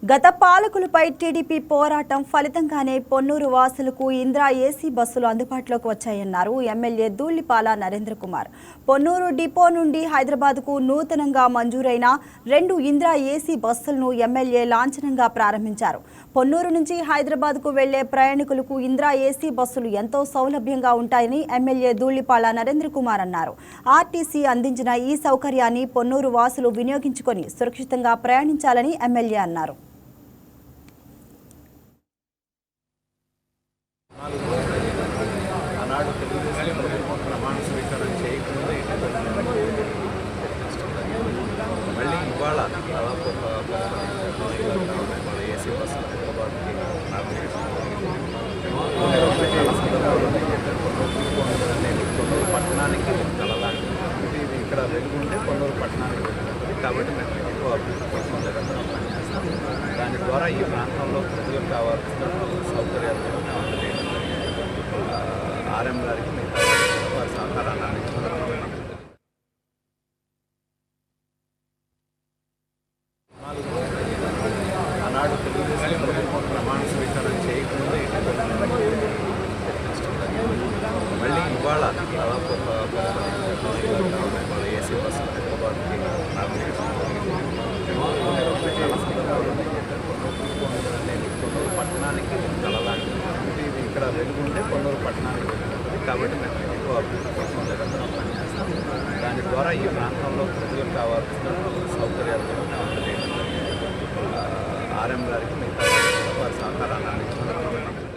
గత పాలకులపై టీడీపీ పోరాటం ఫలితంగానే పొన్నూరు వాసులకు ఇంద్రా ఏసీ బస్సులు అందుబాటులోకి వచ్చాయన్నారు ఎమ్మెల్యే ధూళిపాల నరేంద్ర కుమార్. పొన్నూరు డిపో నుండి హైదరాబాద్కు నూతనంగా మంజూరైన 2 ఇంద్రా ఏసీ బస్సులను ఎమ్మెల్యే లాంఛనంగా ప్రారంభించారు. పొన్నూరు నుంచి హైదరాబాద్కు వెళ్లే ప్రయాణికులకు ఇంద్రా ఏసీ బస్సులు ఎంతో సౌలభ్యంగా ఉంటాయని ఎమ్మెల్యే ధూళిపాల నరేంద్ర కుమార్ అన్నారు. ఆర్టీసీ అందించిన ఈ సౌకర్యాన్ని పొన్నూరు వాసులు వినియోగించుకొని సురక్షితంగా ప్రయాణించాలని ఎమ్మెల్యే అన్నారు. ఆనాడు తెలుగుదేశం ప్రభుత్వం ప్రమాణ స్వీకారం చేయకుండా మళ్ళీ ఇవాళ దాదాపు ఏసీ బస్సు హైదరాబాద్కి నేను పొన్నూరు పట్టణానికి కలలాంటి ఇది ఇక్కడ వెలుగుంటే పొన్నూరు పట్టణానికి వెళ్తుంది కాబట్టి మేము ఎక్కువ అభివృద్ధి కోసం నిరంతరం పనిచేస్తాం. దాని ద్వారా ఈ ప్రాంతంలో ప్రజలకు కావాల్సిన సౌకర్యాలు ఆర్ఎం గారికి మిగతా వారి సహకారాన్ని అందించడం. ఆనాడు తెలుగుదేశం ప్రభుత్వం ప్రమాణ స్వీకారం చేయకుండా మళ్ళీ ఇవాళ దాదాపు ఏసీ బస్సు హైదరాబాద్కి నేను పొన్నూరు పట్టణానికి కలలాంటి ఇది ఇక్కడ వెలుగుంటే పొన్నూరు పట్టణానికి వెళ్తుంది కాబట్టి మేము ఎక్కువ అభివృద్ధి కోసం నిరంతరం పనిచేస్తాం. దాని ద్వారా ఈ ప్రాంతంలో ప్రజలకు కావాల్సిన సౌకర్యాలు ఆర్ఎం గారికి మిగతా వారి సహకారాన్ని అందించడం.